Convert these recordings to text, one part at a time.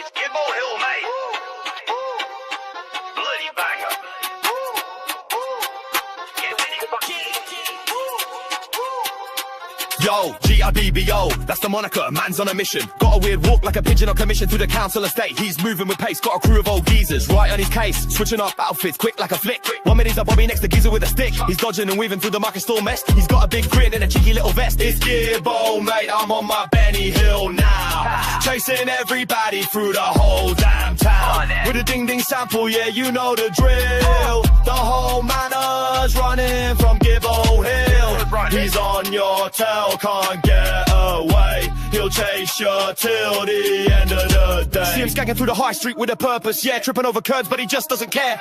It's Gibbo Hill, mate. Bloody banger. Yo, G-I-B-B-O, that's the moniker, man's on a mission. Got a weird walk like a pigeon on commission through the council estate. He's moving with pace, got a crew of old geezers right on his case. Switching up outfits, quick like a flick. 1 minute he's a Bobby, next to geezer with a stick. He's dodging and weaving through the market store mess. He's got a big grin and a cheeky little vest. It's Gibbo, mate, I'm on my Benny Hill now. Chasing everybody through the whole damn town. With a ding-ding sample, yeah, you know the drill. The whole manor's running from Gibbo Hill. He's on your tail, can't get away. He'll chase you till the end of the day. See him skanking through the high street with a purpose, yeah, tripping over curbs, but he just doesn't care.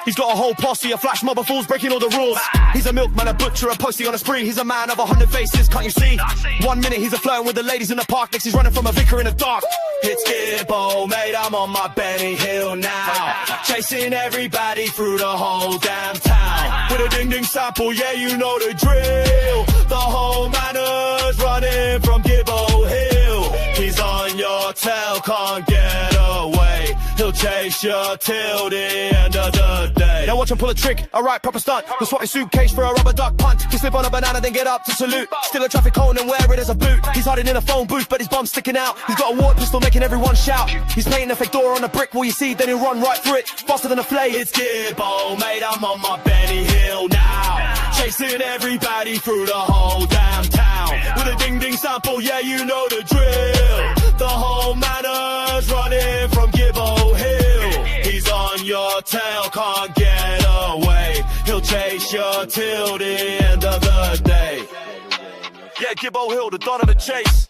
He's got a whole posse, a flash mob of fools breaking all the rules. He's a milkman, a butcher, a postie on a spree. He's a man of 100 faces, can't you see? 1 minute he's a flirting with the ladies in the park, next he's running from a vicar in the dark. It's Gibbo, mate, I'm on my Benny Hill now. Chasing everybody through the whole damn town. With a ding-ding sample, yeah, you know the drill. The whole manor's running from Gibbo Hill. He's on your tail, can't get away. He'll chase you till the end of the day. Now watch him pull a trick, alright, proper stunt. He'll swap his suitcase for a rubber duck punt. He'll slip on a banana, then get up to salute. Still a traffic cone and wear it as a boot. He's hiding in a phone booth, but his bum's sticking out. He's got a water pistol making everyone shout. He's painting a fake door on a brick, will you see? Then he'll run right through it, faster than a flame. It's Gibbo, mate, I'm on my Benny Hill now. Chasing everybody through the whole damn town. With a ding-ding sample, yeah, you know the drill. The whole manor's running from Gibbo Hill. He's on your tail, can't get away. He'll chase you till the end of the day. Yeah, Gibbo Hill, the dawn of the chase.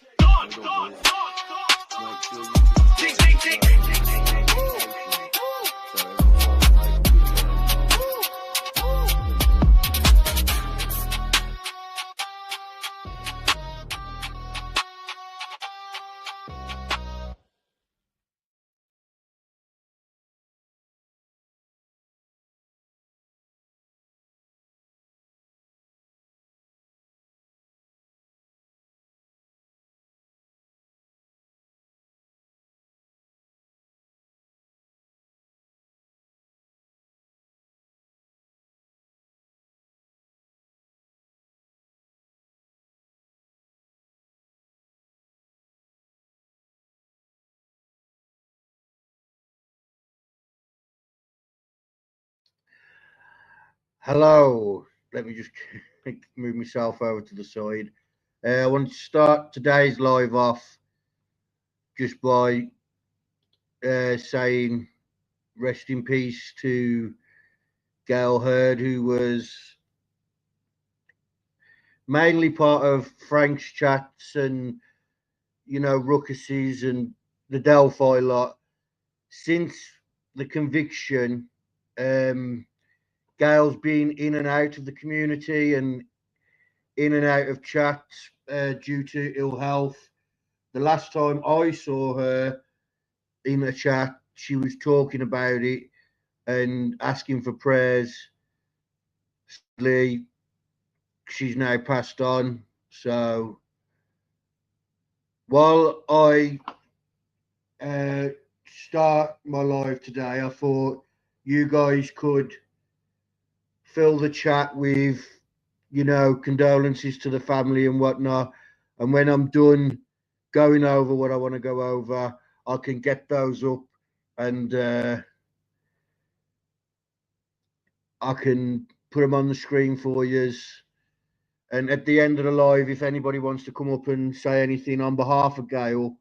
Hello, let me just move myself over to the side. I want to start today's live off just by saying rest in peace to Gail Hurd, who was mainly part of Frank's chats and, you know, ruckuses and the Delphi lot. Since the conviction, Gail's been in and out of the community and in and out of chats due to ill health. The last time I saw her in a chat, she was talking about it and asking for prayers. Sadly, she's now passed on. So while I start my live today, I thought you guys could fill the chat with, you know, condolences to the family and whatnot. And when I'm done going over what I want to go over, I can get those up and I can put them on the screen for you. And at the end of the live, if anybody wants to come up and say anything on behalf of Gail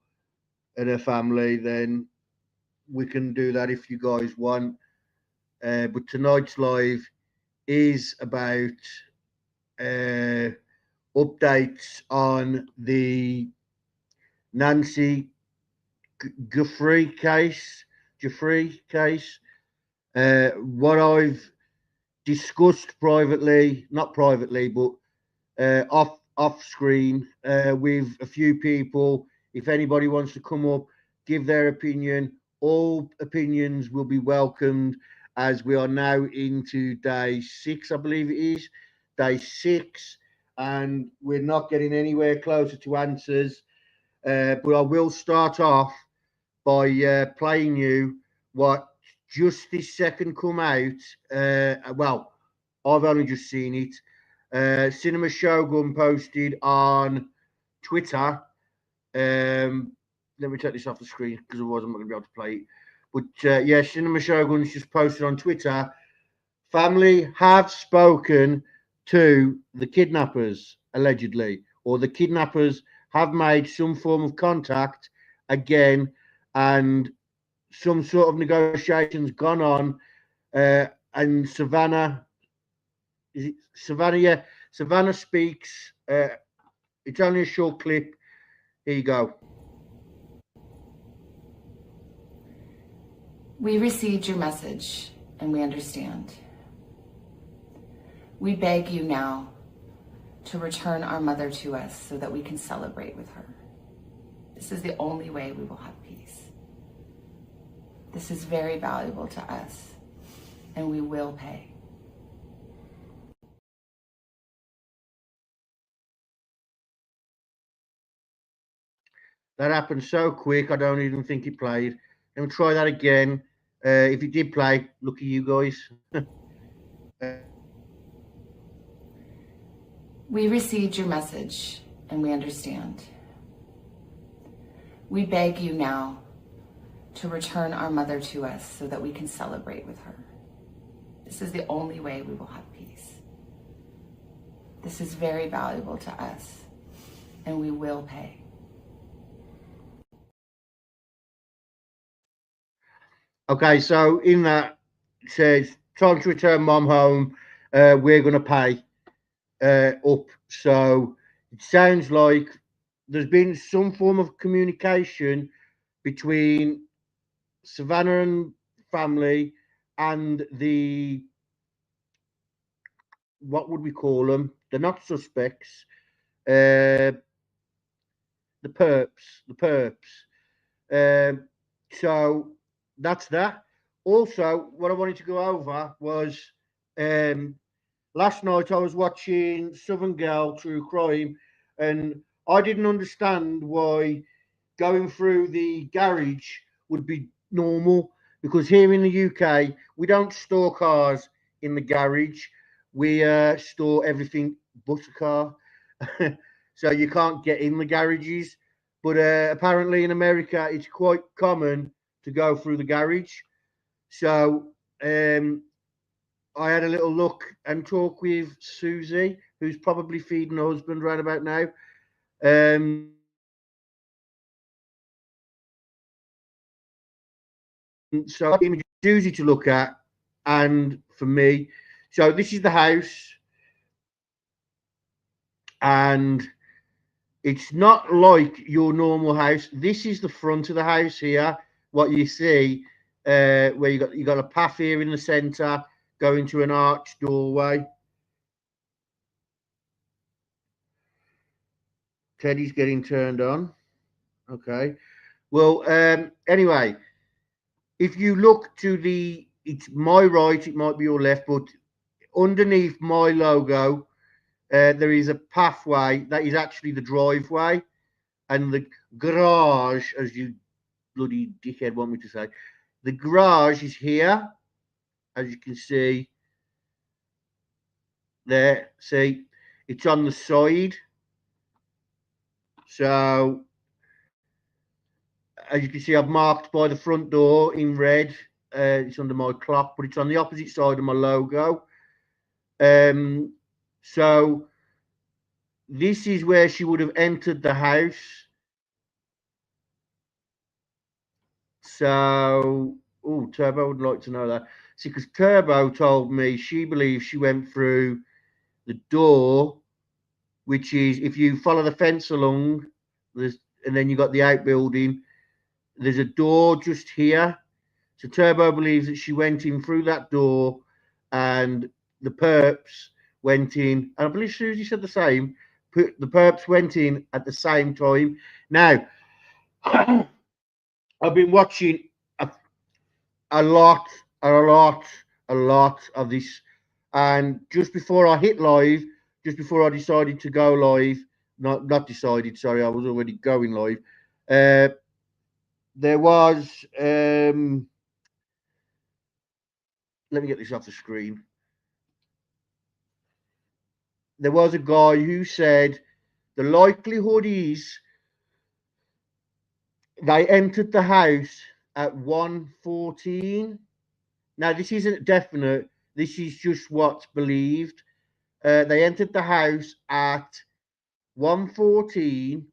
and her family, then we can do that if you guys want. But tonight's live is about updates on the Nancy Giuffre case. What I've discussed privately, not privately, but off screen with a few people. If anybody wants to come up, give their opinion, all opinions will be welcomed, as we are now into day 6, I believe it is, day 6, and we're not getting anywhere closer to answers. But I will start off by playing you what just this second come out. Well, I've only just seen it. Cinema Shogun posted on Twitter. Let me take this off the screen because otherwise I'm not going to be able to play it. But yeah, Cinema Shogun's just posted on Twitter. Family have spoken to the kidnappers, allegedly, or the kidnappers have made some form of contact again, and some sort of negotiations gone on. And Savannah, is it Savannah? Yeah, Savannah speaks. It's only a short clip. Here you go. We received your message and we understand. We beg you now to return our mother to us so that we can celebrate with her. This is the only way we will have peace. This is very valuable to us, and we will pay. That happened so quick, I don't even think it played. Let me try that again. If it did play, look at you guys. We received your message and we understand. We beg you now to return our mother to us so that we can celebrate with her. This is the only way we will have peace. This is very valuable to us, and we will pay. Okay, so in that it says, time to return mom home. We're going to pay up. So it sounds like there's been some form of communication between Savannah and family and the, what would we call them? They're not suspects. The perps. The perps. So that's that. Also, what I wanted to go over was last night I was watching Southern Girl True Crime, and I didn't understand why going through the garage would be normal, because here in the UK we don't store cars in the garage. We store everything but a car, so you can't get in the garages. But apparently in America it's quite common to go through the garage. So I had a little look and talk with Susie, who's probably feeding her husband right about now. So image Susie to look at, and for me. So this is the house, and it's not like your normal house. This is the front of the house here. What you see, where you got a path here in the centre, going to an arched doorway. Teddy's getting turned on. Okay. Well, anyway, if you look to the, it's my right, it might be your left, but underneath my logo, there is a pathway that is actually the driveway, and the garage, as you bloody dickhead want me to say, the garage is here, as you can see there. See, it's on the side. So as you can see, I've marked by the front door in red. It's under my clock, but it's on the opposite side of my logo. So this is where she would have entered the house. So, oh, Turbo would like to know that. See, because Turbo told me she believes she went through the door, which is, if you follow the fence along, and then you got the outbuilding, there's a door just here. So Turbo believes that she went in through that door, and the perps went in. And I believe Susie said the same. The perps went in at the same time. Now, I've been watching a lot of this. And just before I hit live, just before I decided to go live, not decided, sorry, I was already going live. there was. Let me get this off the screen. There was a guy who said the likelihood is they entered the house at 1:14. Now, this isn't definite. This is just what's believed. They entered the house at 1:14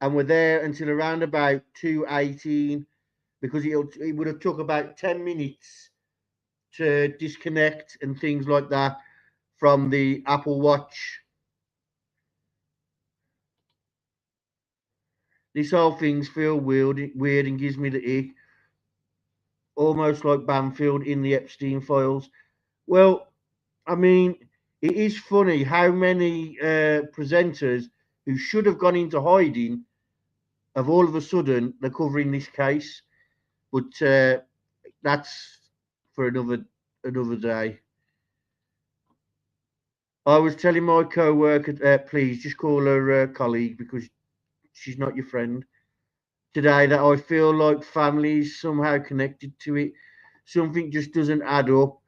and were there until around about 2:18 because it would have took about 10 minutes to disconnect and things like that from the Apple Watch. This whole thing's feel weird and gives me the ick, almost like Banfield in the Epstein files. Well, I mean, it is funny how many presenters who should have gone into hiding have all of a sudden they're covering this case, but that's for another day. I was telling my co-worker, please just call her colleague because she's not your friend today, that I feel like family is somehow connected to it. Something just doesn't add up.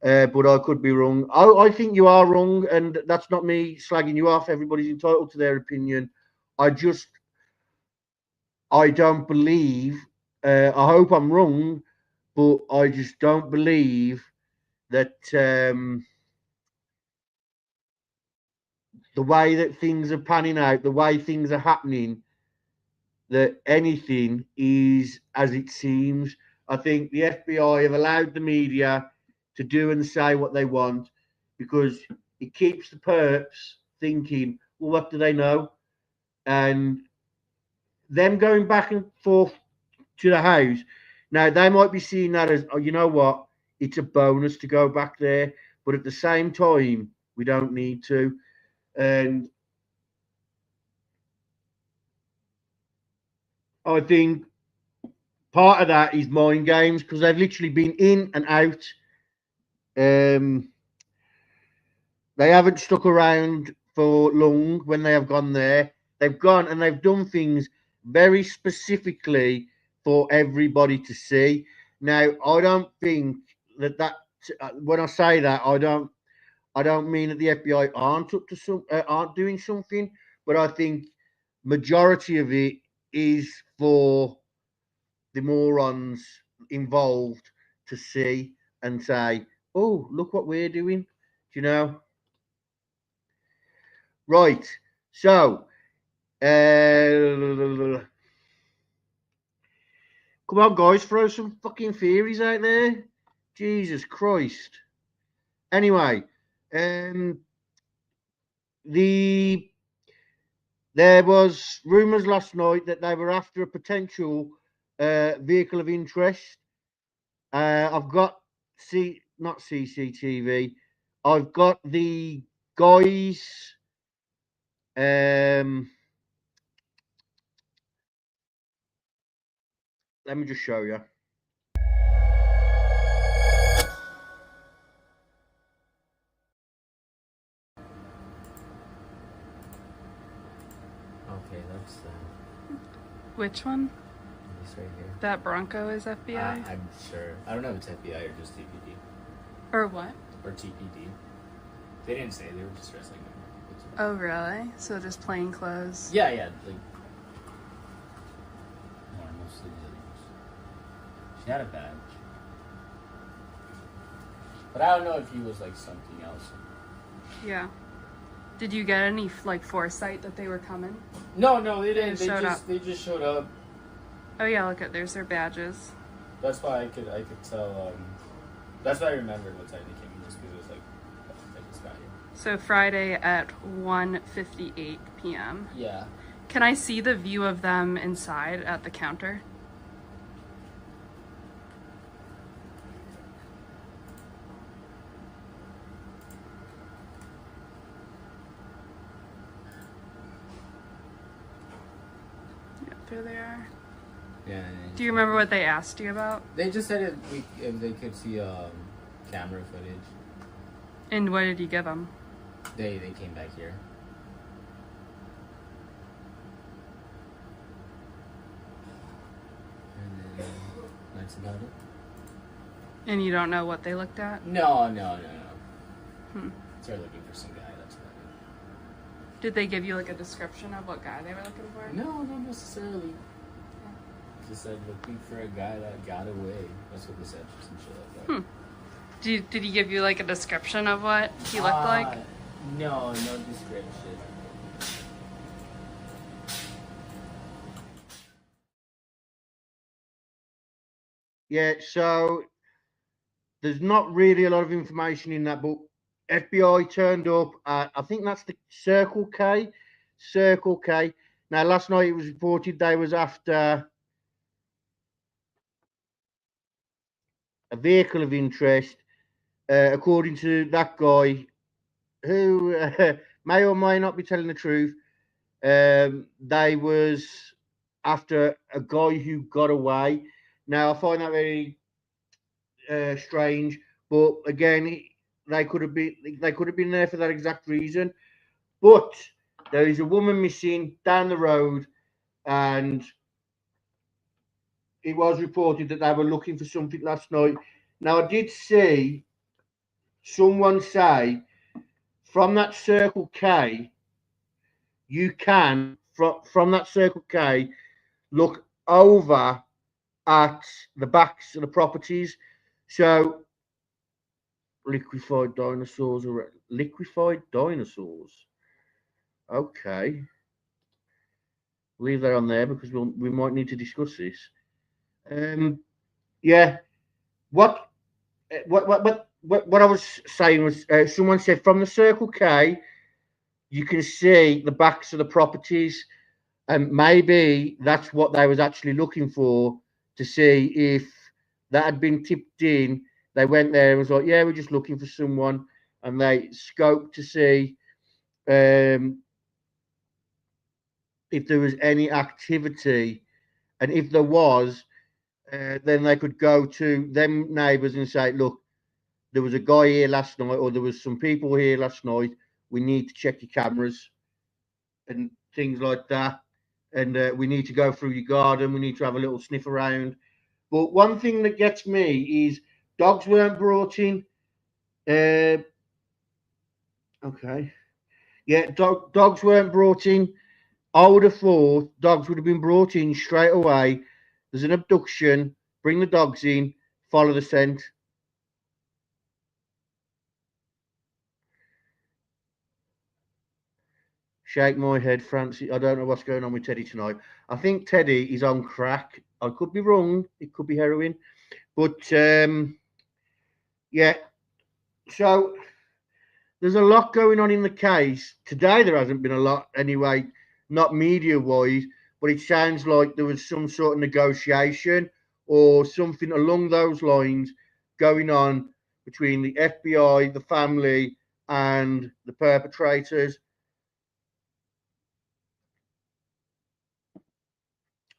But I could be wrong. I think you are wrong, and that's not me slagging you off. Everybody's entitled to their opinion. I don't believe. I hope I'm wrong, but I just don't believe that the way that things are panning out, the way things are happening, that anything is as it seems. I think the FBI have allowed the media to do and say what they want because it keeps the perps thinking, well, what do they know? And them going back and forth to the house, now they might be seeing that as, oh, you know what? It's a bonus to go back there. But at the same time, we don't need to. And I think part of that is mind games because they've literally been in and out. They haven't stuck around for long when they have gone there. They've gone and they've done things very specifically for everybody to see. Now, I don't think that when I say that, I don't mean that the FBI aren't up to aren't doing something, but I think majority of it is for the morons involved to see and say, "Oh, look what we're doing." Do you know? Right. So, come on, guys, throw some fucking theories out there. Jesus Christ. Anyway, the there was rumours last night that they were after a potential vehicle of interest. I've got not CCTV. I've got the guys. Let me just show you. Okay, that's Which one? this right here. That Bronco is FBI? I'm sure. I don't know if it's FBI or just TPD. Or what? Or TPD. They didn't say. They were just dressed like them. Oh, really? So just plain clothes? Yeah, like normal civilians. She had a badge. But I don't know if he was like something else. Yeah. Did you get any foresight that they were coming? No, they didn't. They just showed up. Oh yeah, look at there's their badges. That's why I could tell. That's why I remembered what time they came. Just because it was like this guy here. So Friday at 1:58 p.m. Yeah. Can I see the view of them inside at the counter? Yep, there they are. Yeah. Do you remember what they asked you about? They just said if they could see camera footage. And what did you give them? They came back here. That's about it. And you don't know what they looked at? No. Hmm. They're looking for some guy. That's about it. Did they give you like a description of what guy they were looking for? No, not necessarily. Just said looking for a guy that got away. That's what they said. Some shit like that. Did he give you like a description of what he looked like? No description. Yeah, so there's not really a lot of information in that book. FBI turned up at, I think that's the Circle K. Circle K. Now, last night it was reported they was after a vehicle of interest, according to that guy, who may or may not be telling the truth. They was after a guy who got away. Now, I find that very strange, but again, they could have been there for that exact reason. But there is a woman missing down the road, and it was reported that they were looking for something last night. Now, I did see someone say from that Circle K, you can from that Circle K look over at the backs of the properties. So liquefied dinosaurs. Okay, leave that on there because we might need to discuss this. Yeah. What I was saying was, someone said from the Circle K, you can see the backs of the properties, and maybe that's what they was actually looking for, to see if that had been tipped in. They went there and was like, yeah, we're just looking for someone, and they scoped to see if there was any activity, and if there was, then they could go to them neighbours and say, look, there was a guy here last night, or there was some people here last night. We need to check your cameras and things like that. And we need to go through your garden. We need to have a little sniff around. But one thing that gets me is dogs weren't brought in. Okay. Yeah, dogs weren't brought in. I would have thought dogs would have been brought in straight away. There's an abduction. Bring the dogs in. Follow the scent. Shake my head, Francie. I don't know what's going on with Teddy tonight. I think Teddy is on crack. I could be wrong. It could be heroin. But yeah. So there's a lot going on in the case. Today there hasn't been a lot anyway, not media-wise, but it sounds like there was some sort of negotiation or something along those lines going on between the FBI, the family, and the perpetrators.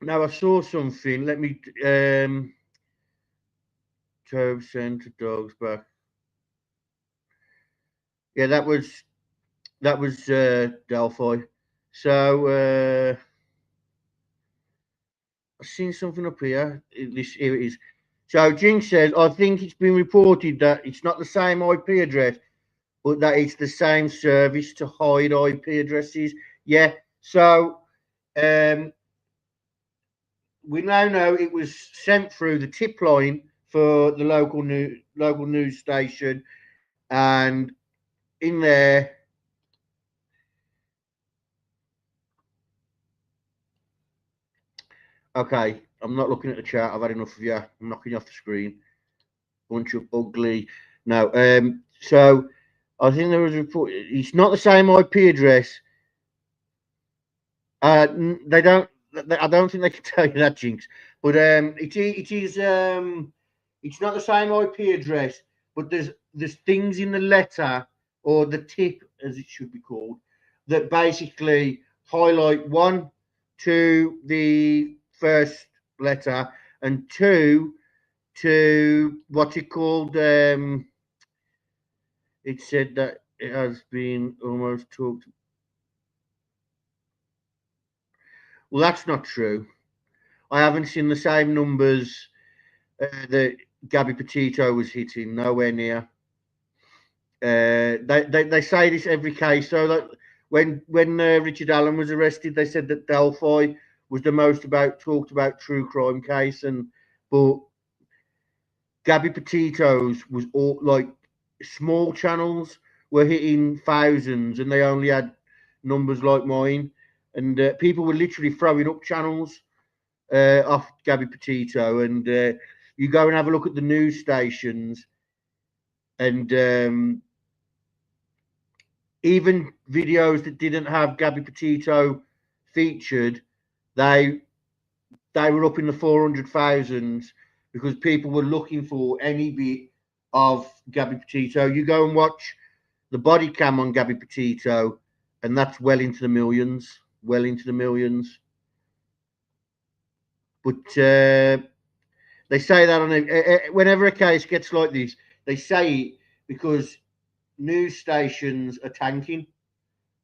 Now I saw something. Let me Tove sent the dogs back. Yeah, that was Delphi. So I've seen something up here. Here it is. So Jinx says, I think it's been reported that it's not the same IP address, but that it's the same service to hide IP addresses. Yeah. So we now know it was sent through the tip line for the local news station, and in there. Okay, I'm not looking at the chat. I've had enough of you. I'm knocking you off the screen. Bunch of ugly. No. So I think there was a report. It's not the same IP address. They don't. I don't think they can tell you that, Jinx. But it is. It's not the same IP address, but there's things in the letter, or the tip, as it should be called, that basically highlight one to the first letter, and two to what it called. It said that it has been almost talked. Well, that's not true. I haven't seen the same numbers that Gabby Petito was hitting, nowhere near. They say this every case. So that when Richard Allen was arrested, they said that Delphi was the most talked about true crime case, but Gabby Petito's was all like small channels were hitting thousands, and they only had numbers like mine, and people were literally throwing up channels off Gabby Petito, and you go and have a look at the news stations, and even videos that didn't have Gabby Petito featured, they were up in the 400,000s because people were looking for any bit of Gabby Petito. You go and watch the body cam on Gabby Petito, and that's well into the millions. Well into the millions. But they say that on whenever a case gets like this, they say it because news stations are tanking.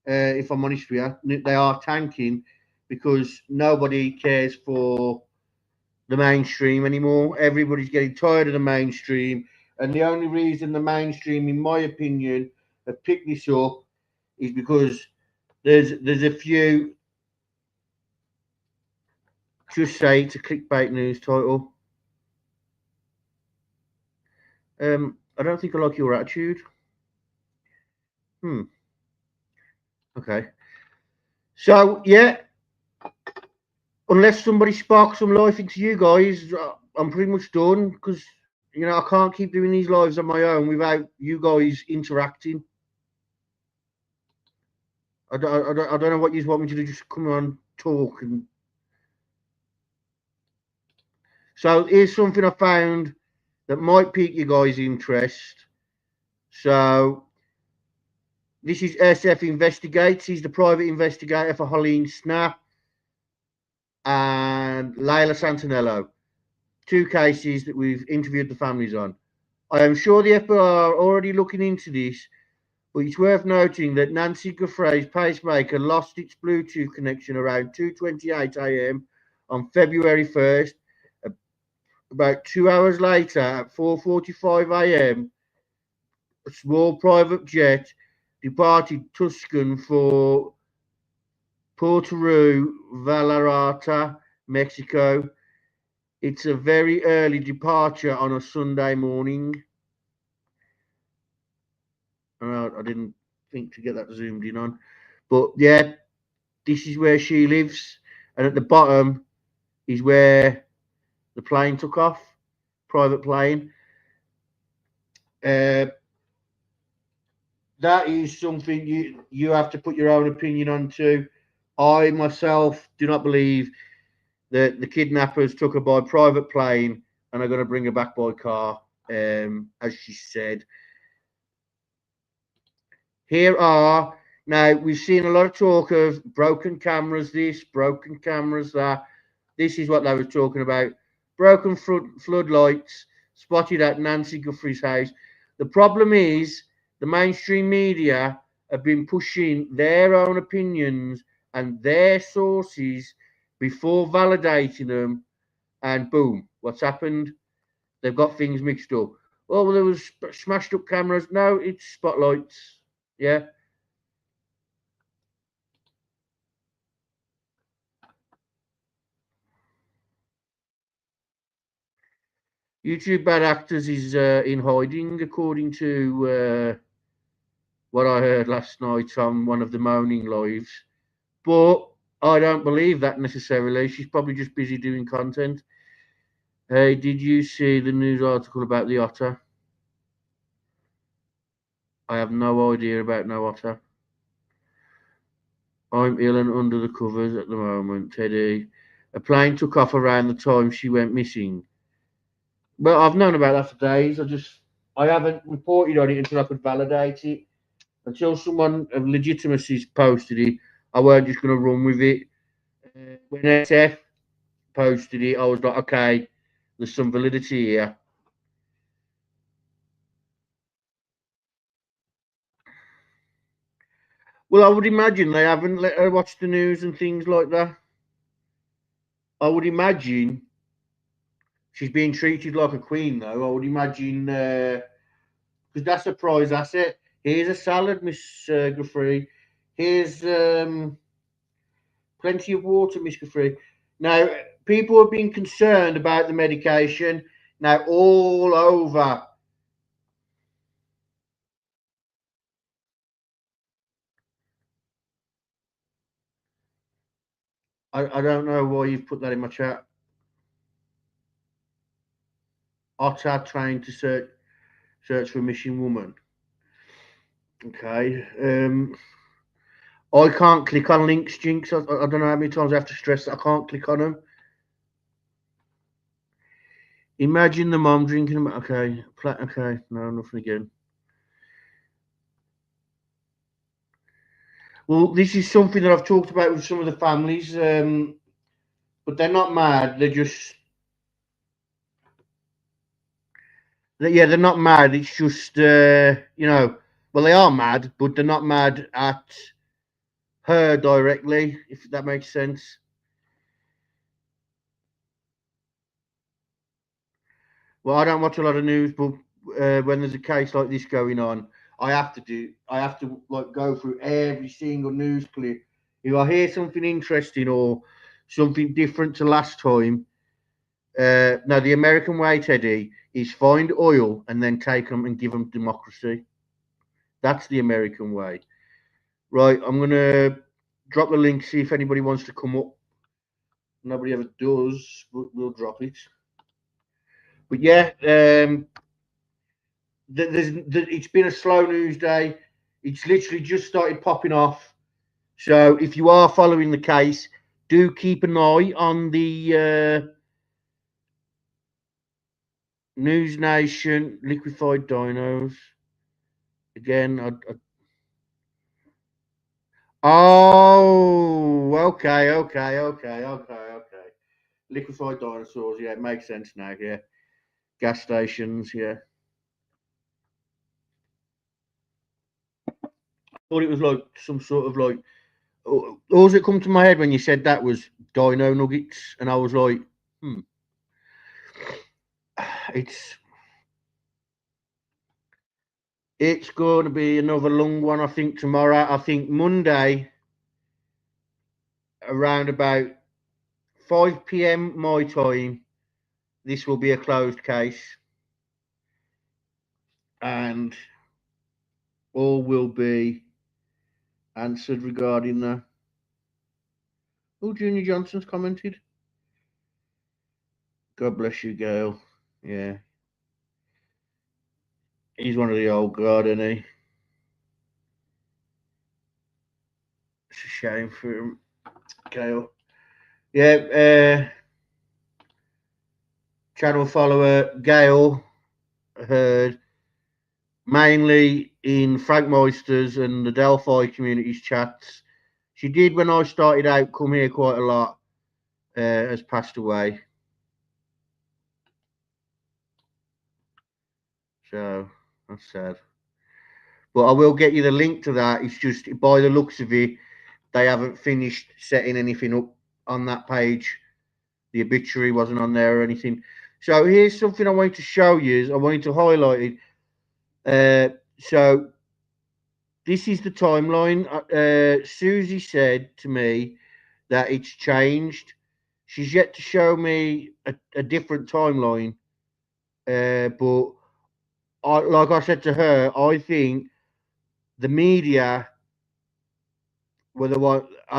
If I'm honest with you, they are tanking because nobody cares for the mainstream anymore. Everybody's getting tired of the mainstream, and the only reason the mainstream, in my opinion, have picked this up is because there's a few. Just say it's a clickbait news title. I don't think I like your attitude. Okay. So yeah, unless somebody sparks some life into you guys, I'm pretty much done because I can't keep doing these lives on my own without you guys interacting. I don't know what you want me to do. Just come on, talk, and so here's something I found that might pique you guys' interest. So this is SF Investigates. He's the private investigator for Helene Snap and Layla Santinello. Two cases that we've interviewed the families on. I am sure the FBI are already looking into this, but it's worth noting that Nancy Guthrie's pacemaker lost its Bluetooth connection around 2:28 a.m. on February 1st. About 2 hours later, at 4:45 a.m., a small private jet departed Tucson for Puerto Vallarta, Mexico. It's a very early departure on a Sunday morning. I didn't think to get that zoomed in on. But yeah, this is where she lives. And at the bottom is where the plane took off, private plane. That is something you have to put your own opinion on too. I myself do not believe that the kidnappers took her by private plane and are going to bring her back by car, as she said. Now we've seen a lot of talk of broken cameras, this, broken cameras, that. This is what they were talking about. Broken floodlights spotted at Nancy Guthrie's house. The problem is the mainstream media have been pushing their own opinions and their sources before validating them, and boom, what's happened? They've got things mixed up. Oh, well, there was smashed up cameras. No, it's spotlights. Yeah. YouTube Bad Actors is in hiding, according to what I heard last night on one of the moaning lives. But I don't believe that necessarily. She's probably just busy doing content. Hey, did you see the news article about the otter? I have no idea about no otter. I'm ill and under the covers at the moment, Teddy. A plane took off around the time she went missing. Well, I've known about that for days. I haven't reported on it until I could validate it. Until someone of legitimacy posted it, I weren't just going to run with it. When SF posted it, I was like, okay, there's some validity here. Well, I would imagine they haven't let her watch the news and things like that. I would imagine she's being treated like a queen, though. I would imagine, because that's a prize asset. Here's a salad, Miss Guthrie. Here's plenty of water, Miss Guthrie. Now, people have been concerned about the medication. Now, all over. I don't know why you've put that in my chat. Otter trying to search for a missing woman. Okay. I can't click on links, Jinx. I don't know how many times I have to stress that I can't click on them. Imagine the mom drinking. Okay. Okay. No, nothing again. Well, this is something that I've talked about with some of the families, but they're not mad. They're just, they're not mad. It's just, well, they are mad, but they're not mad at her directly, if that makes sense. Well, I don't watch a lot of news, but when there's a case like this going on, I have to like go through every single news clip. If I hear something interesting or something different to last time, no, the American way, Teddy, is find oil and then take them and give them democracy. That's the American way. Right, I'm going to drop the link, see if anybody wants to come up. Nobody ever does, but we'll drop it. But yeah, it's been a slow news day. It's literally just started popping off. So if you are following the case, do keep an eye on the News Nation liquefied dinos. Again, oh, okay. Liquefied dinosaurs, yeah, it makes sense now, yeah. Gas stations, yeah. I thought it was like some sort of like, all that come to my head when you said that was dino nuggets, and I was like, it's going to be another long one, I think, tomorrow. I think Monday, around about 5 p.m. my time, this will be a closed case. And all will be answered regarding the. Oh, Junior Johnson's commented. God bless you, Gail. Yeah. He's one of the old guard, isn't he? It's a shame for him, Gail. Yeah, channel follower Gail heard mainly in Frank Moisters and the Delphi communities chats. She did when I started out come here quite a lot, has passed away. So that's sad. But I will get you the link to that. It's just by the looks of it, they haven't finished setting anything up on that page. The obituary wasn't on there or anything. So here's something I wanted to show you. I wanted to highlight it. So this is the timeline. Susie said to me that it's changed. She's yet to show me a different timeline. But like I said to her, I think the media are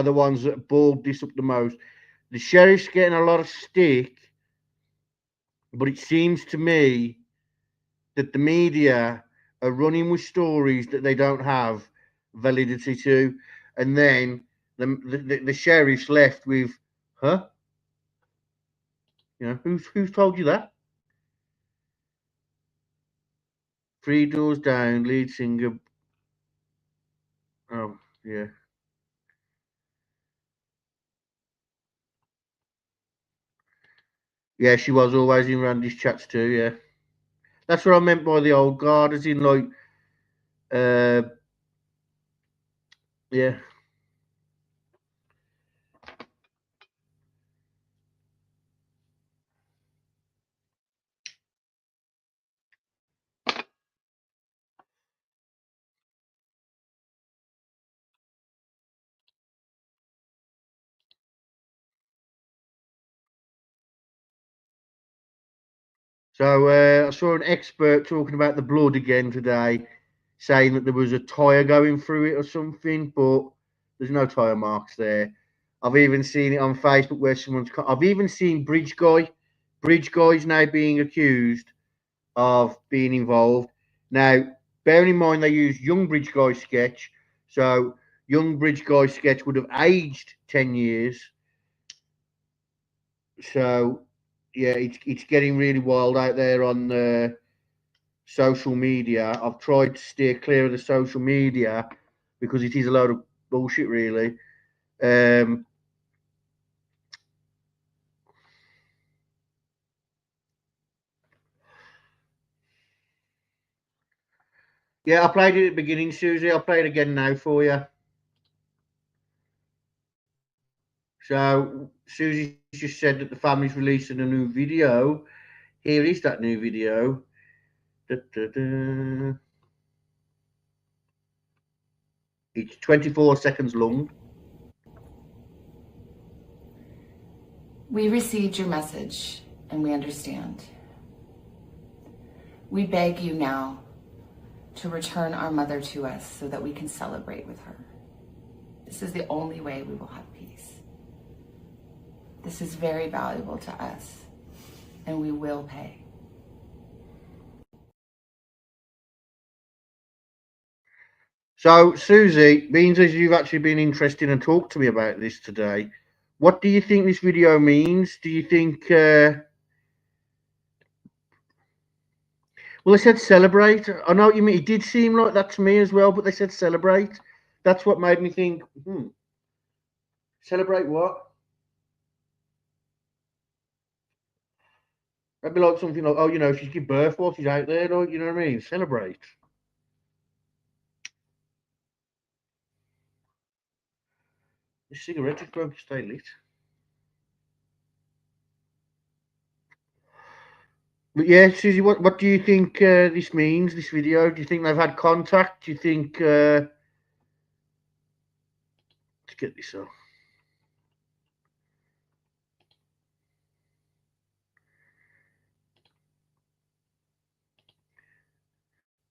the ones that balled this up the most. The sheriff's getting a lot of stick, but it seems to me that the media are running with stories that they don't have validity to, and then the sheriff's left with, huh? You know, who's told you that? Three Doors Down, lead singer. Oh, yeah. Yeah, she was always in Randy's chats too, yeah. That's what I meant by the old guard, as in like, uh, yeah. So I saw an expert talking about the blood again today, saying that there was a tyre going through it or something, but there's no tyre marks there. I've even seen it on Facebook where I've even seen Bridge Guy's now being accused of being involved. Now, bearing in mind they used Young Bridge Guy sketch, so Young Bridge Guy sketch would have aged 10 years. So, yeah, it's getting really wild out there on social media. I've tried to steer clear of the social media because it is a load of bullshit, really. Yeah, I played it at the beginning, Susie. I'll play it again now for you. So, Susie just said that the family's releasing a new video. Here is that new video. Da, da, da. It's 24 seconds long. We received your message and we understand. We beg you now to return our mother to us so that we can celebrate with her. This is the only way we will have peace. This is very valuable to us, and we will pay. So, Susie, being as you've actually been interested and talked to me about this today, what do you think this video means? Do you think... well, they said celebrate. I know what you mean. It did seem like that to me as well, but they said celebrate. That's what made me think, celebrate what? That'd be like something like, oh, she's give birth while she's out there, like, you know what I mean? Celebrate. The cigarette is going to stay lit. But yeah, Susie, what do you think this means, this video? Do you think they've had contact? Do you think... let's get this off.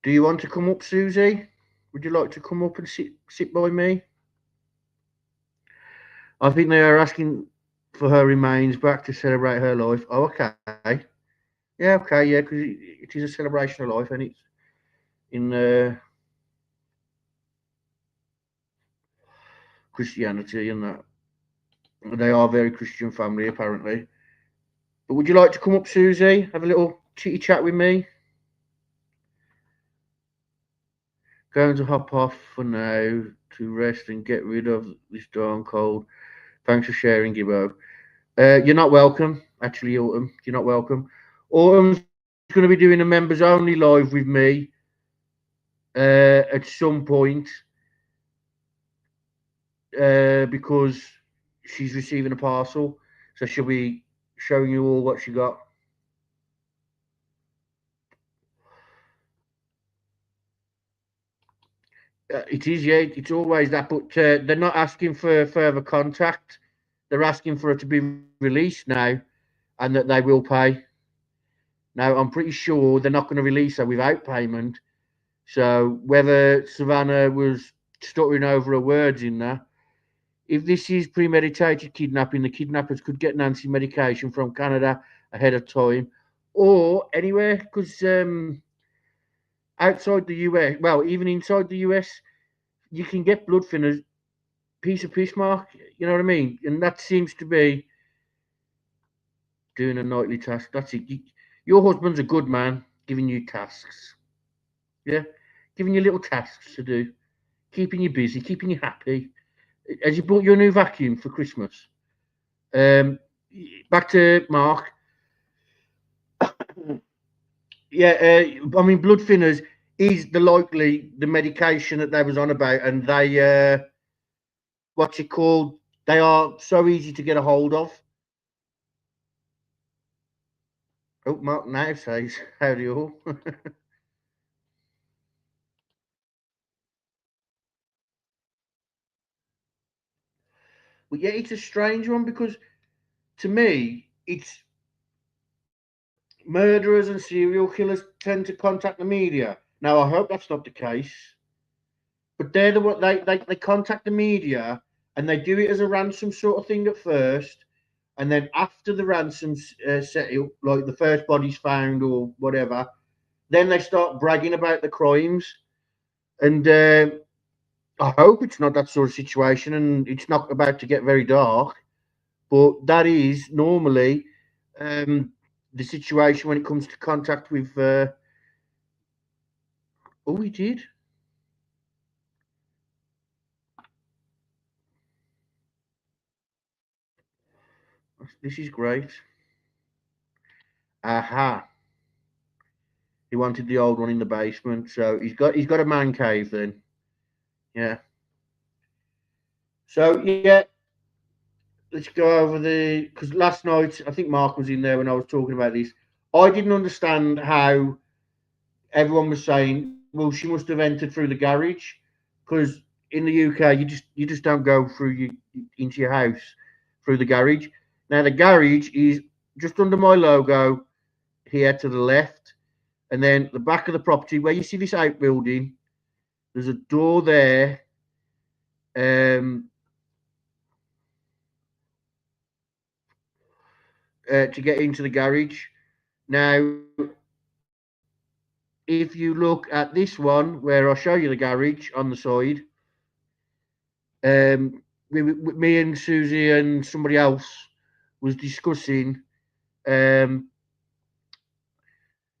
Do you want to come up, Susie? Would you like to come up and sit by me? I think they are asking for her remains back to celebrate her life. Oh, okay. Yeah, okay, yeah, because it is a celebration of life, and it's in Christianity, and that they are a very Christian family, apparently. But would you like to come up, Susie? Have a little chitty chat with me? Going to hop off for now to rest and get rid of this darn cold. Thanks for sharing, Gibbo. You're not welcome, actually, Autumn. You're not welcome. Autumn's going to be doing a members only live with me at some point because she's receiving a parcel. So she'll be showing you all what she got. It is, yeah. It's always that, but they're not asking for further contact. They're asking for it to be released now, and that they will pay. Now, I'm pretty sure they're not going to release her without payment. So whether Savannah was stuttering over her words in there, if this is premeditated kidnapping, the kidnappers could get Nancy medication from Canada ahead of time, or anywhere, because outside the US, well, even inside the US, you can get blood thinners, piece of piss mark, you know what I mean? And that seems to be doing a nightly task. That's it. Your husband's a good man, giving you tasks. Yeah? Giving you little tasks to do, keeping you busy, keeping you happy. Has you bought your new vacuum for Christmas? Back to Mark. Yeah, I mean, blood thinners is the medication that they was on about, and they what's it called? They are so easy to get a hold of. Oh, Mark now says, "How do you all?" But yeah, it's a strange one because to me, murderers and serial killers tend to contact the media. Now, I hope that's not the case, but they're the one they contact the media and they do it as a ransom sort of thing at first, and then after the ransom's settled, like the first body's found or whatever, then they start bragging about the crimes. And I hope it's not that sort of situation, and it's not about to get very dark. But that is normally the situation when it comes to contact with. Oh, we did. This is great. Aha. He wanted the old one in the basement, so he's got a man cave then. Yeah. So yeah, let's go over the because last night I think Mark was in there when I was talking about this. I didn't understand how everyone was saying, well, she must have entered through the garage because in the UK you just don't go through into your house through the garage. Now the garage is just under my logo here to the left, and then the back of the property where you see this outbuilding. There's a door there. Um, to get into the garage. Now, if you look at this one, where I'll show you the garage on the side, me and Susie and somebody else was discussing. Um,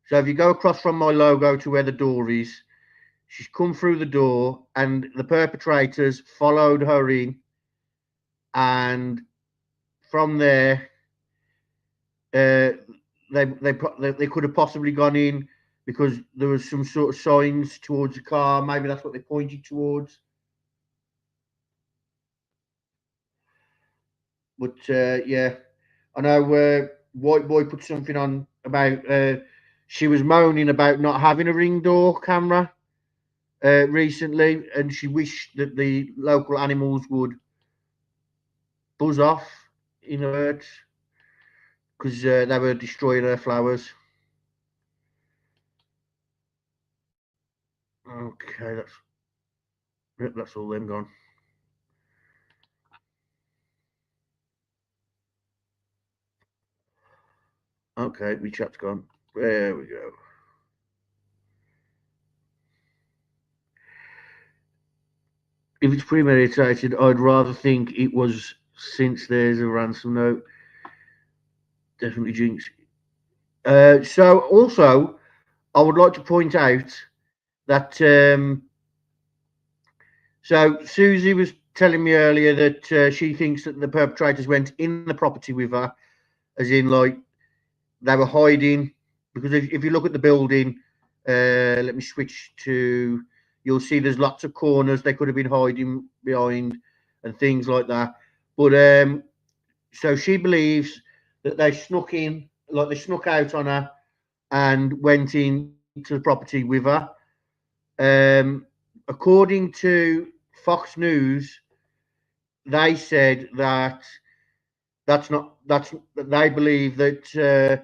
so if you go across from my logo to where the door is, she's come through the door, and the perpetrators followed her in, and from there, uh, they could have possibly gone in because there was some sort of signs towards the car. Maybe that's what they pointed towards. But yeah, I know White Boy put something on about she was moaning about not having a ring door camera recently, and she wished that the local animals would buzz off in her words because they were destroying her flowers. Okay, that's all them gone. Okay, my chat's gone. There we go. If it's premeditated, I'd rather think it was since there's a ransom note. Definitely jinx. So also, I would like to point out that so Susie was telling me earlier that she thinks that the perpetrators went in the property with her, as in like they were hiding. Because if you look at the building, let me switch to. You'll see there's lots of corners they could have been hiding behind and things like that. But so she believes that they snuck in, like they snuck out on her and went into the property with her. According to Fox News, they said that that's they believe that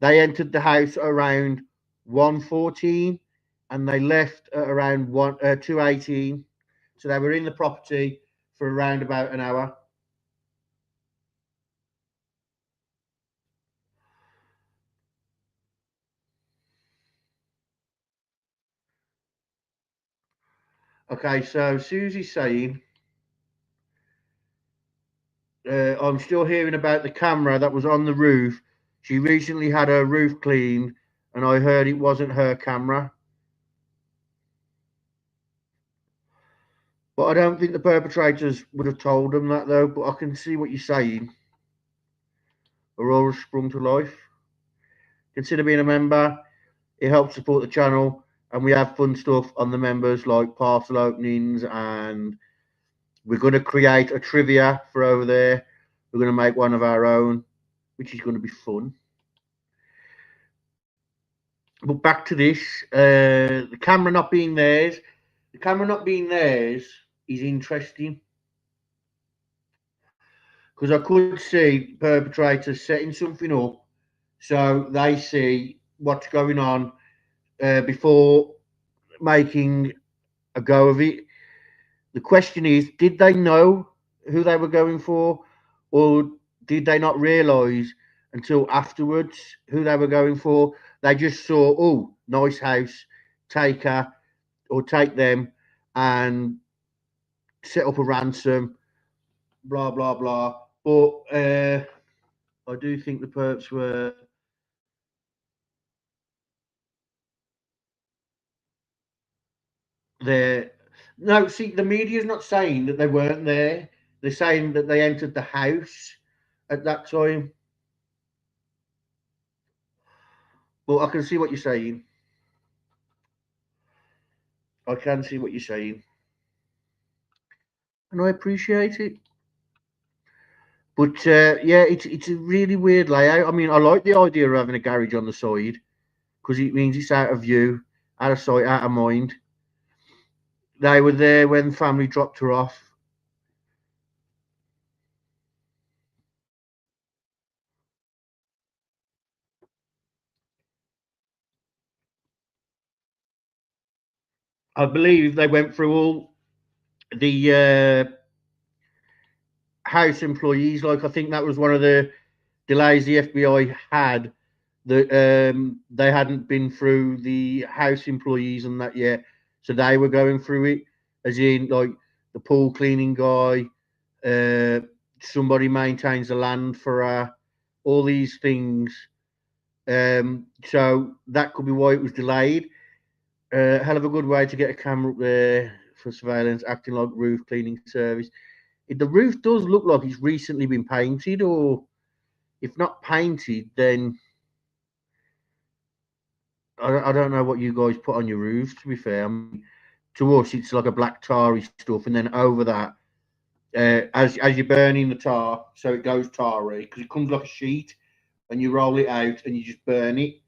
they entered the house around 1:14 and they left at around 2:18. So they were in the property for around about an hour. Okay, so Susie's saying, I'm still hearing about the camera that was on the roof. She recently had her roof cleaned, and I heard it wasn't her camera. But I don't think the perpetrators would have told them that, though. But I can see what you're saying. Aurora sprung to life. Consider being a member. It helps support the channel, and we have fun stuff on the members like parcel openings, and we're going to create a trivia for over there. We're going to make one of our own, which is going to be fun. But back to this, the camera not being theirs. The camera not being theirs is interesting because I could see perpetrators setting something up so they see what's going on before making a go of it. The question is, did they know who they were going for, or did they not realise until afterwards who they were going for? They just saw, oh, nice house, take her or take them, and set up a ransom, blah blah blah. But I do think the perps were there. No, see, the media's not saying that they weren't there. They're saying that they entered the house at that time. But I can see what you're saying. I can see what you're saying, and I appreciate it. But yeah, it's a really weird layout. I mean, I like the idea of having a garage on the side because it means it's out of view, out of sight, out of mind. They were there when family dropped her off. I believe they went through all the house employees. Like, I think that was one of the delays the FBI had, that they hadn't been through the house employees and that yet, so they were going through it, as in like the pool cleaning guy, uh, somebody maintains the land for all these things. So that could be why it was delayed. Hell of a good way to get a camera up there for surveillance, acting like roof cleaning service. If the roof does look like it's recently been painted, or if not painted, then I don't know what you guys put on your roofs. To be fair, I mean, to us it's like a black tarry stuff, and then over that, as you're burning the tar, so it goes tarry because it comes like a sheet, and you roll it out and you just burn it,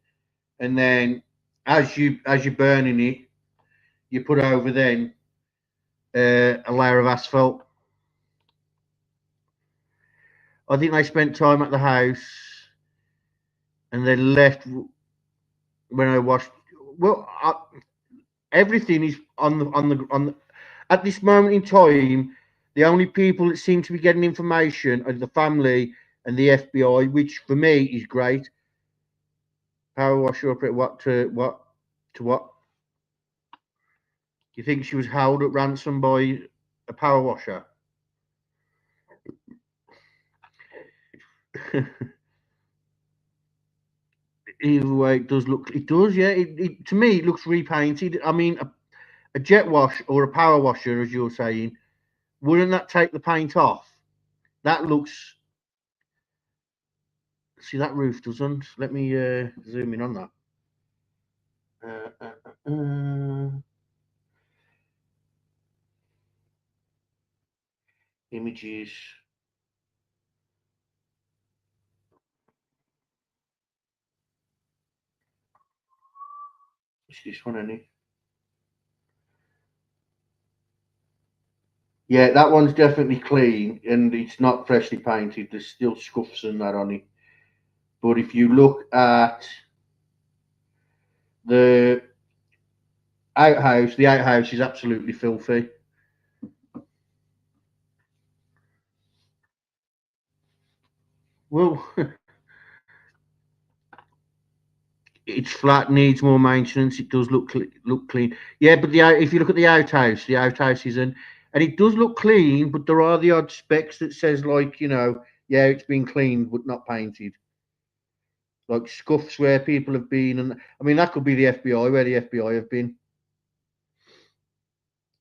and then as you're burning it, you put over then a layer of asphalt. I think they spent time at the house and then left when I watched. Well, everything is on the. At this moment in time, the only people that seem to be getting information are the family and the FBI, which for me is great. Power washer up at what to what to what? Do you think she was held at ransom by a power washer? Either way, it does look. It does, yeah. To me, it looks repainted. I mean, a jet wash or a power washer, as you're saying, wouldn't that take the paint off? That looks. See, that roof doesn't. Let me zoom in on that. Images. It's this one, isn't it? Yeah, that one's definitely clean and it's not freshly painted. There's still scuffs and that on it. But if you look at the the outhouse is absolutely filthy. Well, it's flat, needs more maintenance. It does look clean. Yeah, but if you look at the outhouse isn't, and it does look clean. But there are the odd specks that says like, yeah, it's been cleaned but not painted, like scuffs where people have been, and I mean that could be the FBI, where the FBI have been,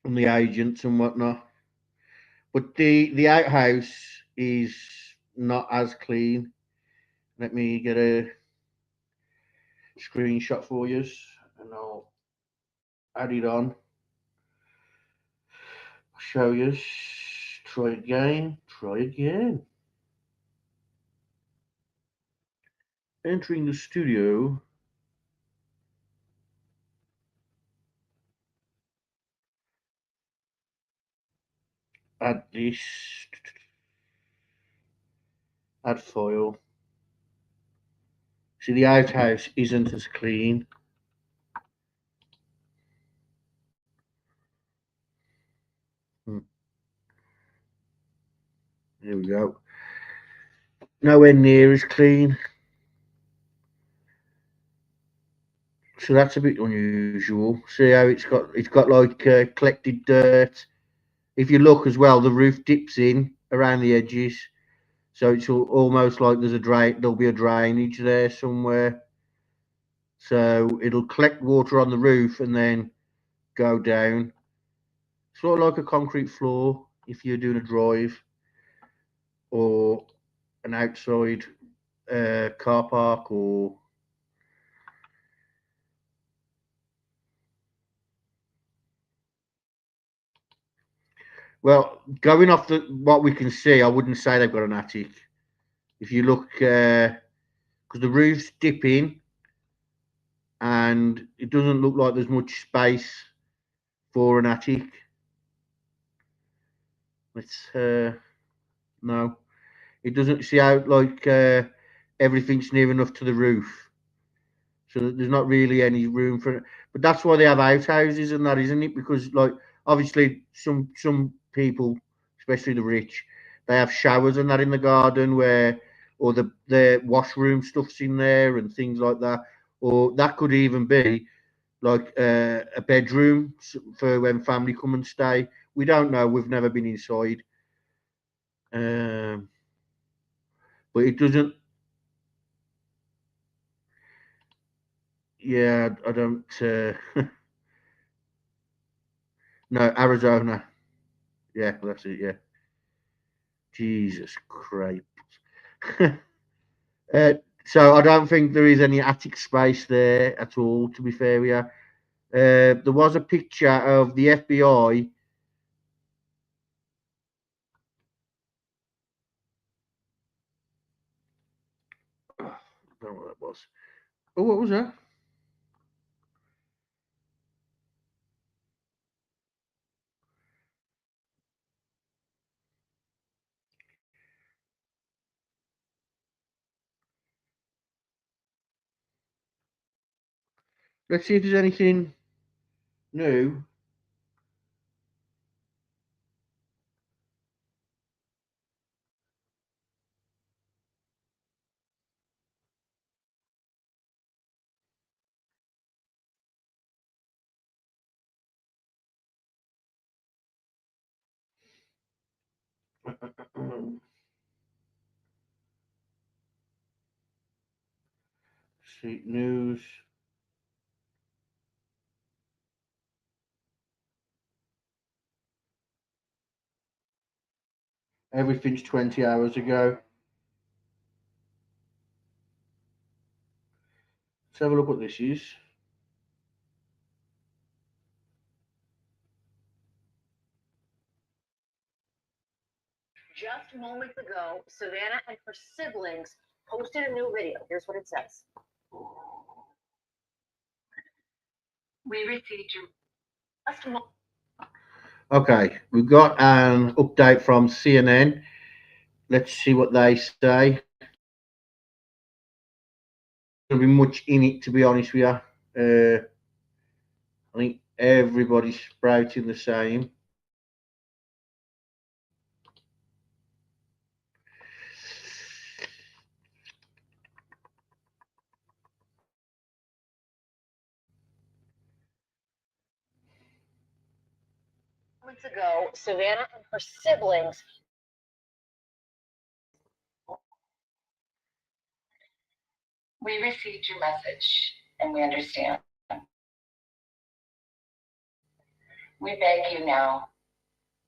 and the agents and whatnot. But the outhouse is not as clean. Let me get a screenshot for you, and I'll add it on. Show you. Try again. Try again. Entering the studio. Add this. Add file. See, the outhouse isn't as clean. Here we go. Nowhere near as clean. So that's a bit unusual. See how it's got like collected dirt. If you look as well, the roof dips in around the edges, so it's almost like there's a drain. There'll be a drainage there somewhere. So it'll collect water on the roof and then go down. Sort of like a concrete floor if you're doing a drive or an outside car park or. Well, going off what we can see, I wouldn't say they've got an attic. If you look, because the roof's dipping, and it doesn't look like there's much space for an attic. Let's no, it doesn't see out like everything's near enough to the roof, so that there's not really any room for it. But that's why they have outhouses and that, isn't it? Because like obviously some people, especially the rich, they have showers and that in the garden where, or the washroom stuff's in there and things like that, or that could even be like a bedroom for when family come and stay. We don't know. We've never been inside, but it doesn't. Yeah, I don't. No, Arizona. Yeah, that's it. Yeah. Jesus Christ. uh, so I don't think there is any attic space there at all. To be fair, with you, there was a picture of the FBI. I don't know what that was. Oh, what was that? Let's see if there's anything new. See news. Everything's 20 hours ago. Let's have a look what this is. Just moments ago, Savannah and her siblings posted a new video. Here's what it says. We received your Okay, we've got an update from CNN. Let's see what they say. There'll be much in it, to be honest with you. I think everybody's sprouting the same. moments ago, Savannah and her siblings. We received your message and we understand. We beg you now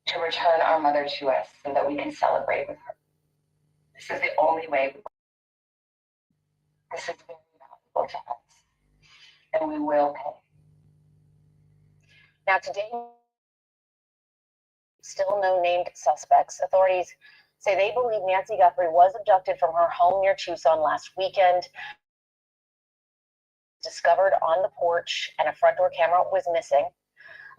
to return our mother to us so that we can celebrate with her. This is the only way. This is very valuable to us, and we will pay. Now, today, still no named suspects. Authorities say they believe Nancy Guthrie was abducted from her home near Tucson last weekend. Discovered on the porch, and a front door camera was missing.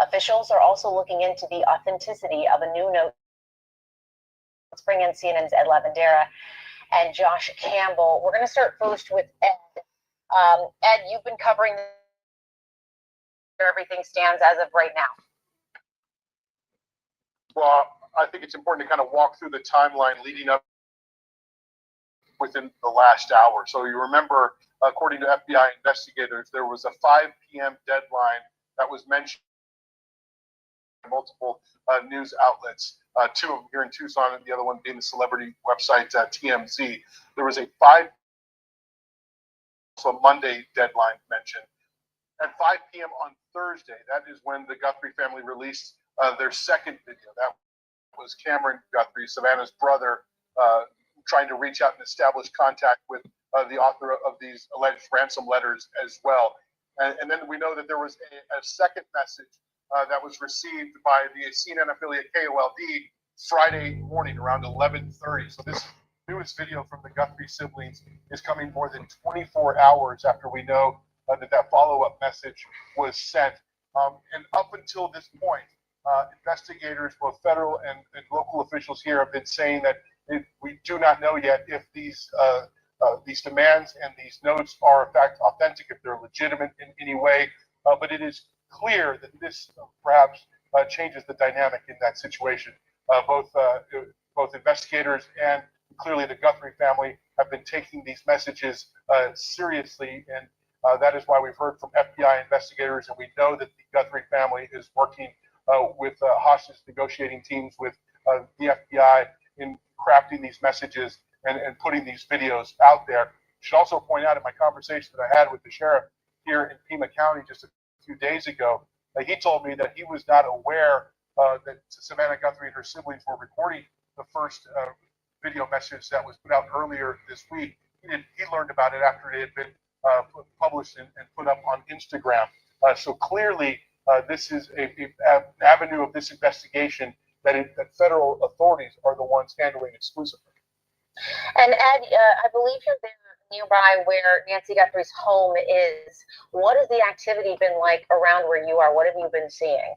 Officials are also looking into the authenticity of a new note. Let's bring in CNN's Ed Lavandera and Josh Campbell. We're going to start first with Ed. Ed, you've been covering where everything stands as of right now. Well, I think it's important to kind of walk through the timeline leading up within the last hour. So you remember, according to FBI investigators, there was a 5 p.m. deadline that was mentioned by multiple news outlets, two of them here in Tucson and the other one being the celebrity website TMZ. There was a 5 Monday deadline mentioned. At 5 p.m. on Thursday, that is when the Guthrie family released their second video. That was Cameron Guthrie, Savannah's brother, trying to reach out and establish contact with the author of these alleged ransom letters as well. And then we know that there was a second message that was received by the CNN affiliate KOLD Friday morning around 11:30. So this newest video from the Guthrie siblings is coming more than 24 hours after we know that follow-up message was sent. And up until this point, investigators, both federal and local officials here, have been saying that we do not know yet if these demands and these notes are in fact authentic, if they're legitimate in any way. But it is clear that this perhaps changes the dynamic in that situation. Both investigators and clearly the Guthrie family have been taking these messages seriously, and that is why we've heard from FBI investigators, and we know that the Guthrie family is working with hostage negotiating teams with the FBI in crafting these messages and putting these videos out there. I should also point out in my conversation that I had with the sheriff here in Pima County just a few days ago, he told me that he was not aware that Savannah Guthrie and her siblings were recording the first video message that was put out earlier this week. He learned about it after it had been published and put up on Instagram. So clearly, this is an avenue of this investigation that federal authorities are the ones handling exclusively. And Ed, I believe you're there nearby where Nancy Guthrie's home is. What has the activity been like around where you are? What have you been seeing?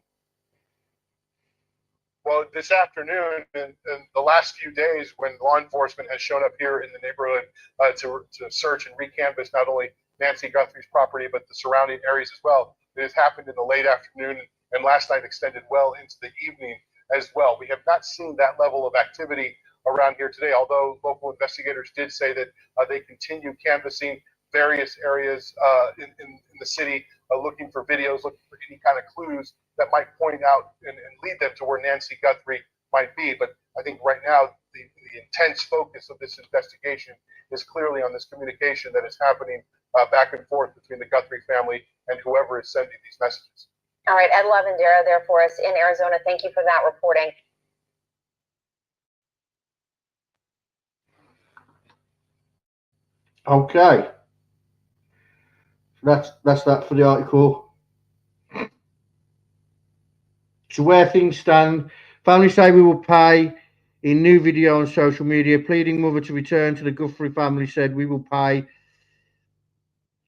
Well, this afternoon and the last few days, when law enforcement has shown up here in the neighborhood to search and recanvass not only Nancy Guthrie's property but the surrounding areas as well, it has happened in the late afternoon and last night extended well into the evening as well. We have not seen that level of activity around here today, although local investigators did say that they continue canvassing various areas in the city, looking for videos, looking for any kind of clues that might point out and lead them to where Nancy Guthrie might be. But I think right now the intense focus of this investigation is clearly on this communication that is happening back and forth between the Guthrie family and whoever is sending these messages. All right, Ed Lavandera there for us in Arizona. Thank you for that reporting. Okay. That's that for the article. So where things stand, family say we will pay. In new video on social media, pleading mother to return to the Guthrie family said we will pay.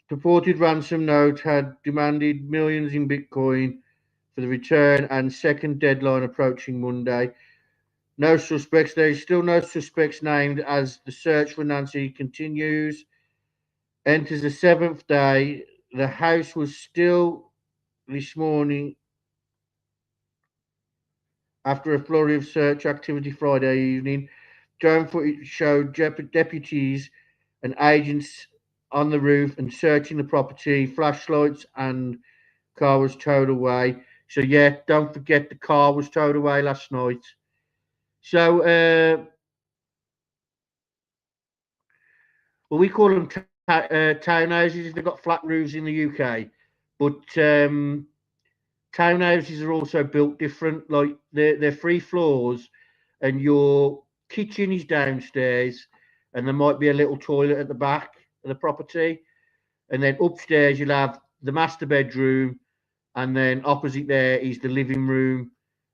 Purported ransom note had demanded millions in Bitcoin for the return and second deadline approaching Monday. No suspects. There is still no suspects named as the search for Nancy continues. Enters the seventh day. The house was still this morning after a flurry of search activity Friday evening. Drone footage showed deputies and agents on the roof and searching the property. Flashlights and car was towed away. So yeah, don't forget the car was towed away last night. So well, we call them townhouses. They've got flat roofs in the UK, but townhouses are also built different. Like they're 3 floors, and your kitchen is downstairs, and there might be a little toilet at the back of the property, and then upstairs you'll have the master bedroom, and then opposite there is the living room,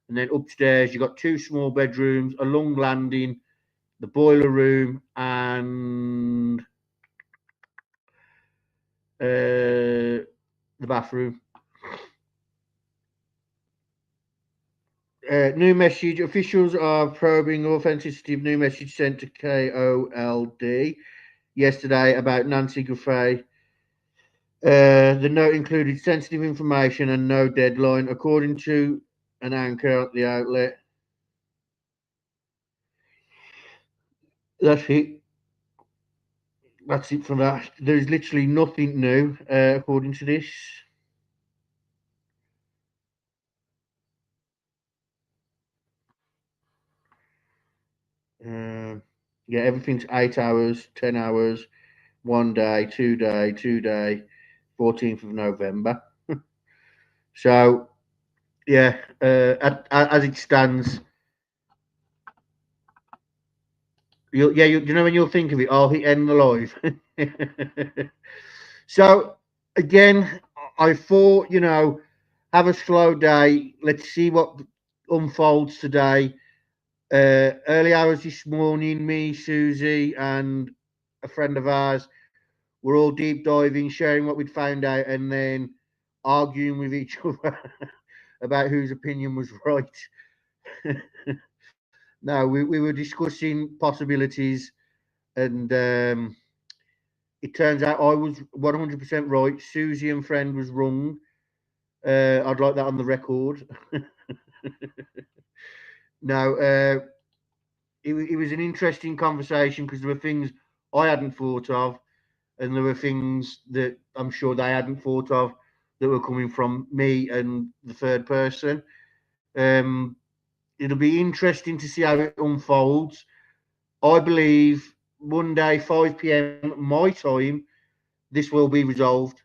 and then upstairs you've got 2 small bedrooms, a long landing, the boiler room, and the bathroom. New message. Officials are probing authenticity of new message sent to KOLD yesterday about Nancy Guthrie. The note included sensitive information and no deadline, according to an anchor at the outlet. That's it. That's it for that. There's literally nothing new, according to this. Yeah, everything's 8 hours, 10 hours, 1 day, 2 day, 2 day, 14th of November. So, yeah, as it stands, you know when you'll think of it, oh, he end alive. So, again, I thought, have a slow day. Let's see what unfolds today. Early hours this morning, me, Susie, and a friend of ours were all deep diving, sharing what we'd found out, and then arguing with each other about whose opinion was right. No, we were discussing possibilities, and it turns out I was 100% right. Susie and friend was wrong. I'd like that on the record. No, it was an interesting conversation because there were things I hadn't thought of, and there were things that I'm sure they hadn't thought of that were coming from me and the third person. It'll be interesting to see how it unfolds. I believe Monday, 5 p.m. my time, this will be resolved.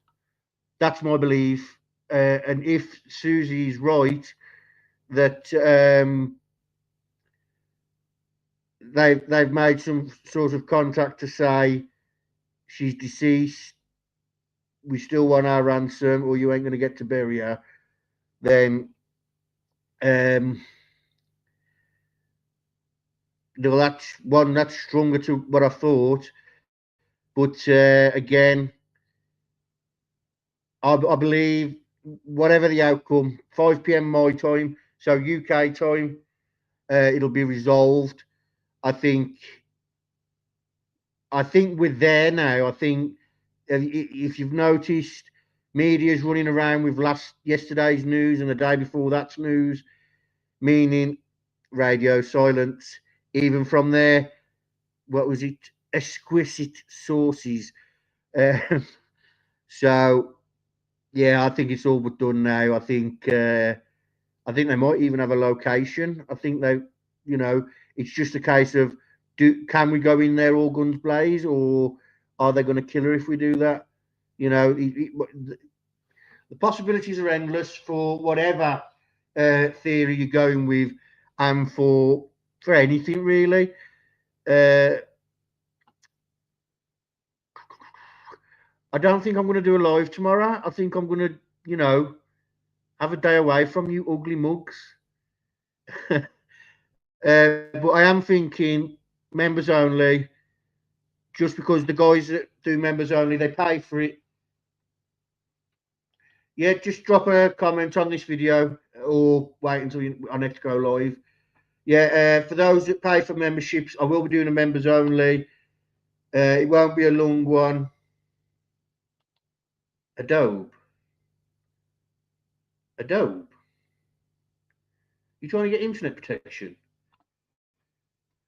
That's my belief. And if Susie's right, that they've made some sort of contract to say she's deceased, we still want our ransom, or you ain't going to get to bury her, then that's stronger to what I thought. But again, I believe whatever the outcome, 5 p.m. my time, so UK time, it'll be resolved. I think we're there now. I think if you've noticed, media's running around with yesterday's news and the day before that's news, meaning radio silence. Even from there, what was it? Exquisite sources. So yeah, I think it's all but done now. I think they might even have a location. I think it's just a case of can we go in there all guns blaze, or are they going to kill her if we do that? The possibilities are endless for whatever theory you're going with, and for anything really. I don't think I'm going to do a live tomorrow. I think I'm going to, have a day away from you ugly mugs. But I am thinking members only, just because the guys that do members only, they pay for it. Yeah, just drop a comment on this video or wait until I next go live. Yeah, for those that pay for memberships, I will be doing a members only. It won't be a long one. Adobe. You trying to get internet protection?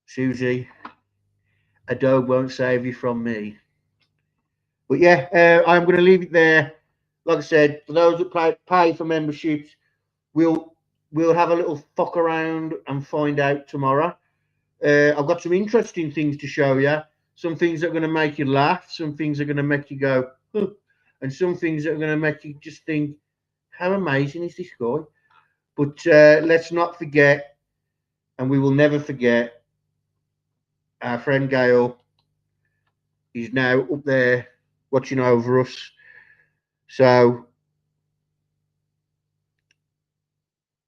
Susie, Adobe won't save you from me. But yeah, I'm going to leave it there. Like I said, for those that pay for memberships, we'll have a little fuck around and find out tomorrow. I've got some interesting things to show you. Some things that are going to make you laugh. Some things that are going to make you go, huh. And some things that are going to make you just think, how amazing is this guy? But let's not forget, and we will never forget, our friend Gail is now up there watching over us. So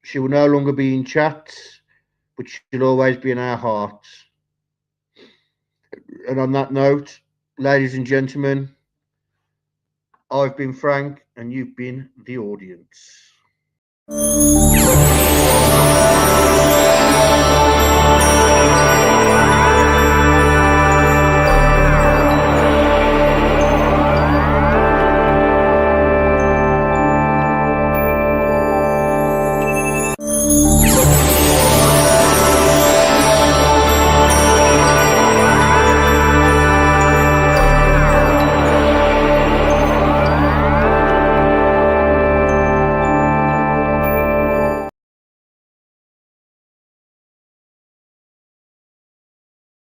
she will no longer be in chats, but she'll always be in our hearts. And on that note, ladies and gentlemen, I've been Frank, and you've been the audience.